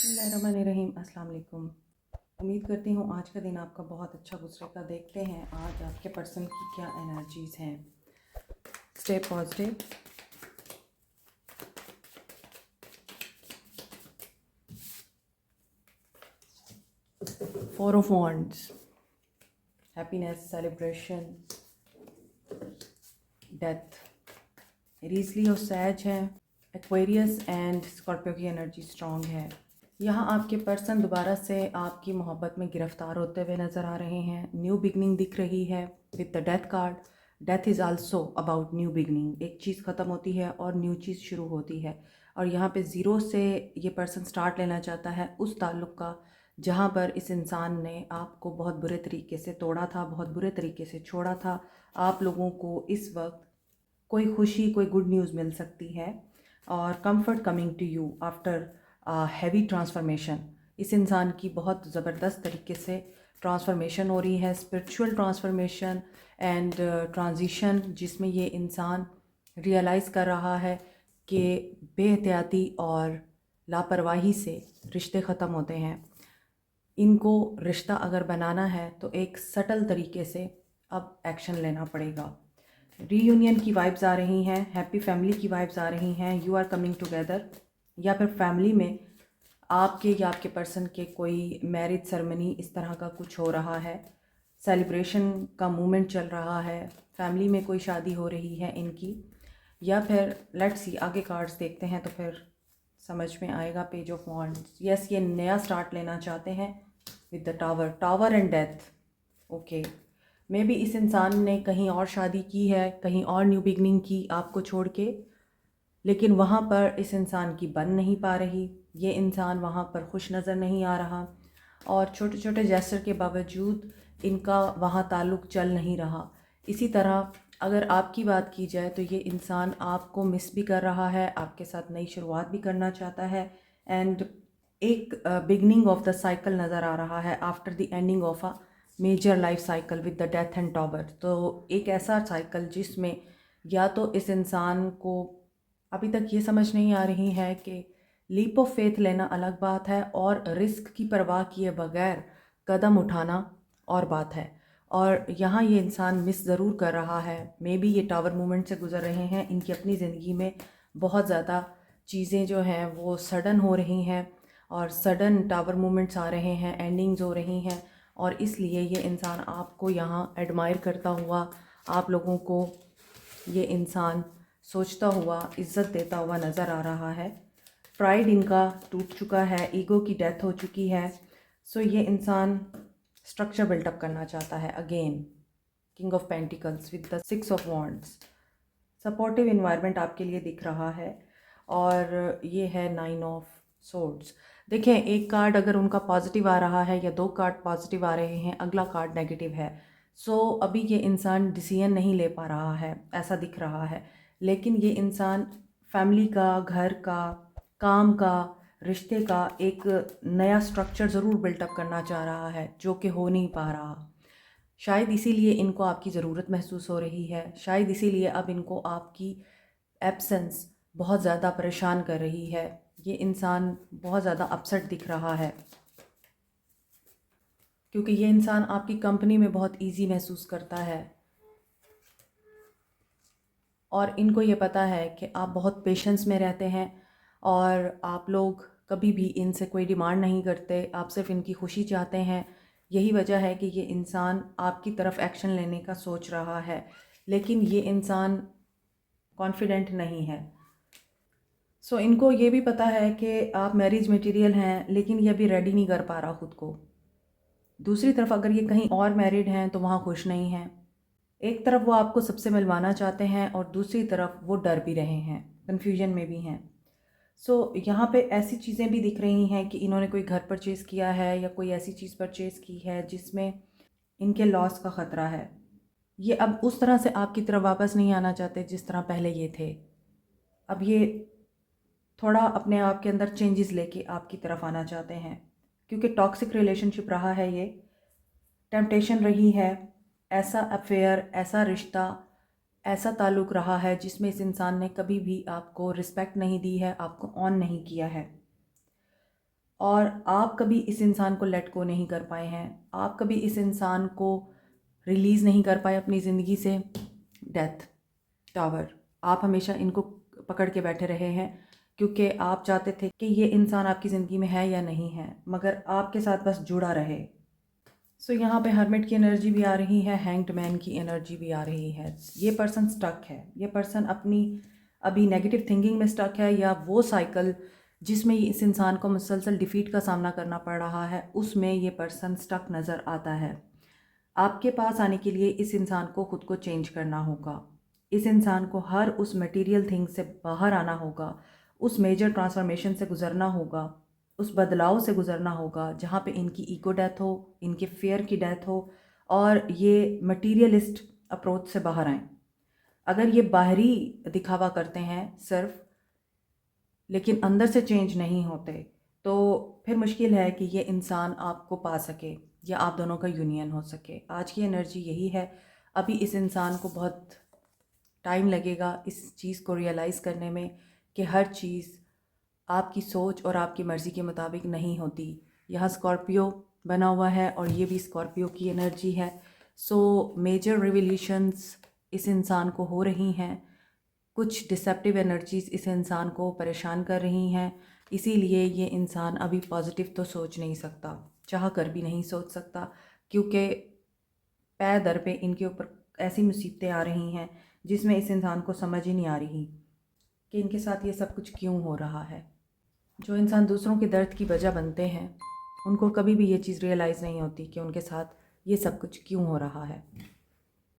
बिस्मिल्लाहिर्रहमानिर्रहीम। अस्सलाम वालेकुम। उम्मीद करती हूँ आज का दिन आपका बहुत अच्छा गुजरेगा। देखते हैं आज आपके पर्सन की क्या एनर्जीज़ हैं। Stay positive. Four of wands, happiness, celebration, death. Aries और सैज है। एक्वेरियस एंड स्कॉर्पियो की एनर्जी स्ट्रॉन्ग है। यहाँ आपके पर्सन दोबारा से आपकी मोहब्बत में गिरफ्तार होते हुए नज़र आ रहे हैं। न्यू बिगनिंग दिख रही है with the death card. Death is also about new beginning. एक चीज़ ख़त्म होती है और न्यू चीज़ शुरू होती है। और यहाँ पे ज़ीरो से ये पर्सन स्टार्ट लेना चाहता है उस ताल्लुक़ का जहाँ पर इस इंसान ने आपको बहुत बुरे तरीके से तोड़ा था, बहुत बुरे तरीके से छोड़ा था। आप लोगों को इस वक्त कोई खुशी, कोई गुड न्यूज़ मिल सकती है और comfort coming to you after heavy transformation. इस इंसान की बहुत ज़बरदस्त तरीके से ट्रांसफॉर्मेशन हो रही है, स्पिरिचुअल ट्रांसफॉर्मेशन एंड ट्रांजिशन, जिसमें ये इंसान रियलाइज़ कर रहा है कि बेहतियाती और लापरवाही से रिश्ते ख़त्म होते हैं। इनको रिश्ता अगर बनाना है तो एक सटल तरीके से अब एक्शन लेना पड़ेगा। रीयूनियन की वाइब्स आ रही हैं, हैप्पी फैमिली की वाइब्स आ रही हैं, यू आर कमिंग टुगेदर, या फिर फैमिली में आपके या आपके पर्सन के कोई मैरिज सेरेमनी इस तरह का कुछ हो रहा है। सेलिब्रेशन का मूवमेंट चल रहा है, फैमिली में कोई शादी हो रही है इनकी, या फिर लेट्स सी आगे कार्ड्स देखते हैं तो फिर समझ में आएगा। पेज ऑफ वॉन्ड्स, यस ये नया स्टार्ट लेना चाहते हैं with the tower and death. Okay, may be इस इंसान ने कहीं और शादी की है, कहीं और न्यू बिगनिंग की आपको छोड़ के, लेकिन वहाँ पर इस इंसान की बन नहीं पा रही। ये इंसान वहाँ पर खुश नज़र नहीं आ रहा और छोटे छोटे जेस्चर के बावजूद इनका वहाँ ताल्लुक़ चल नहीं रहा। इसी तरह अगर आपकी बात की जाए तो ये इंसान आपको मिस भी कर रहा है, आपके साथ नई शुरुआत भी करना चाहता है एंड एक बिगनिंग ऑफ द साइकिल नज़र आ रहा है after the ending of a major life cycle with the death and tower. तो एक ऐसा साइकिल जिसमें या तो इस इंसान को अभी तक ये समझ नहीं आ रही है कि लीप ऑफ फेथ लेना अलग बात है और रिस्क की परवाह किए बगैर कदम उठाना और बात है। और यहाँ ये इंसान मिस ज़रूर कर रहा है। मे बी ये टावर मूवमेंट से गुज़र रहे हैं, इनकी अपनी ज़िंदगी में बहुत ज़्यादा चीज़ें जो हैं वो सडन हो रही हैं और सडन टावर मूवमेंट्स आ रहे हैं, एंडिंग्स हो रही हैं और इसलिए ये इंसान आपको यहाँ एडमायर करता हुआ, आप लोगों को ये इंसान सोचता हुआ, इज़्ज़त देता हुआ नज़र आ रहा है। प्राइड इनका टूट चुका है, ईगो की डेथ हो चुकी है। सो ये इंसान स्ट्रक्चर बिल्टअप करना चाहता है again. King of pentacles with the 6 of wands. Supportive environment आपके लिए दिख रहा है और ये है 9 ऑफ सोर्ड्स। देखें, एक कार्ड अगर उनका पॉजिटिव आ रहा है या 2 कार्ड पॉजिटिव आ रहे हैं, अगला कार्ड नेगेटिव है। सो अभी ये इंसान डिसीजन नहीं ले पा रहा है, ऐसा दिख रहा है। लेकिन ये इंसान फैमिली का, घर का, काम का, रिश्ते का एक नया स्ट्रक्चर ज़रूर बिल्टअप करना चाह रहा है जो कि हो नहीं पा रहा। शायद इसीलिए इनको आपकी ज़रूरत महसूस हो रही है, शायद इसीलिए अब इनको आपकी एब्सेंस बहुत ज़्यादा परेशान कर रही है। ये इंसान बहुत ज़्यादा अपसेट दिख रहा है क्योंकि ये इंसान आपकी कंपनी में बहुत इजी महसूस करता है और इनको ये पता है कि आप बहुत पेशेंस में रहते हैं और आप लोग कभी भी इनसे कोई डिमांड नहीं करते, आप सिर्फ इनकी खुशी चाहते हैं। यही वजह है कि ये इंसान आपकी तरफ एक्शन लेने का सोच रहा है, लेकिन ये इंसान कॉन्फिडेंट नहीं है। सो इनको ये भी पता है कि आप मैरिज मटेरियल हैं, लेकिन ये अभी रेडी नहीं कर पा रहा ख़ुद को। दूसरी तरफ अगर ये कहीं और मैरिड हैं तो वहाँ खुश नहीं हैं। एक तरफ वो आपको सबसे मिलवाना चाहते हैं और दूसरी तरफ वो डर भी रहे हैं, कन्फ्यूजन में भी हैं। सो यहाँ पे ऐसी चीज़ें भी दिख रही हैं कि इन्होंने कोई घर परचेज़ किया है या कोई ऐसी चीज़ परचेज़ की है जिसमें इनके लॉस का ख़तरा है। ये अब उस तरह से आपकी तरफ वापस नहीं आना चाहते जिस तरह पहले ये थे। अब ये थोड़ा अपने आप के अंदर चेंजेस लेके आपकी तरफ आना चाहते हैं क्योंकि टॉक्सिक रिलेशनशिप रहा है, ये टेम्पटेशन रही है, ऐसा अफेयर, ऐसा रिश्ता, ऐसा ताल्लुक़ रहा है जिसमें इस इंसान ने कभी भी आपको रिस्पेक्ट नहीं दी है, आपको ऑन नहीं किया है। और आप कभी इस इंसान को लेट गो नहीं कर पाए हैं, आप कभी इस इंसान को रिलीज़ नहीं कर पाए अपनी ज़िंदगी से। डेथ, टावर, आप हमेशा इनको पकड़ के बैठे रहे हैं क्योंकि आप चाहते थे कि ये इंसान आपकी ज़िंदगी में है या नहीं है, मगर आपके साथ बस जुड़ा रहे। सो यहाँ पे हर्मिट की एनर्जी भी आ रही है, हैंग्ड मैन की एनर्जी भी आ रही है। ये पर्सन स्टक है, ये पर्सन अपनी अभी नेगेटिव थिंकिंग में स्टक है, या वो साइकिल जिसमें इस इंसान को मुसलसल डिफीट का सामना करना पड़ रहा है उसमें ये पर्सन स्टक नज़र आता है। आपके पास आने के लिए इस इंसान को ख़ुद को चेंज करना होगा, इस इंसान को हर उस मटेरियल थिंग से बाहर आना होगा, उस मेजर ट्रांसफॉर्मेशन से गुज़रना होगा, उस बदलाव से गुज़रना होगा जहाँ पे इनकी ईगो डेथ हो, इनके फेयर की डेथ हो और ये मटीरियलिस्ट अप्रोच से बाहर आएँ। अगर ये बाहरी दिखावा करते हैं सिर्फ, लेकिन अंदर से चेंज नहीं होते, तो फिर मुश्किल है कि ये इंसान आपको पा सके या आप दोनों का यूनियन हो सके। आज की एनर्जी यही है। अभी इस इंसान को बहुत टाइम लगेगा इस चीज़ को रियलाइज़ करने में कि हर चीज़ आपकी सोच और आपकी मर्ज़ी के मुताबिक नहीं होती। यहाँ स्कॉर्पियो बना हुआ है और ये भी स्कॉर्पियो की एनर्जी है। सो मेजर रिवोल्यूशंस इस इंसान को हो रही हैं, कुछ डिसेप्टिव एनर्जीज़ इस इंसान को परेशान कर रही हैं, इसीलिए ये इंसान अभी पॉजिटिव तो सोच नहीं सकता, चाह कर भी नहीं सोच सकता, क्योंकि पै दर पे इनके ऊपर ऐसी मुसीबतें आ रही हैं जिसमें इस इंसान को समझ ही नहीं आ रही कि इनके साथ ये सब कुछ क्यों हो रहा है। जो इंसान दूसरों के दर्द की वजह बनते हैं उनको कभी भी ये चीज़ रियलाइज़ नहीं होती कि उनके साथ ये सब कुछ क्यों हो रहा है।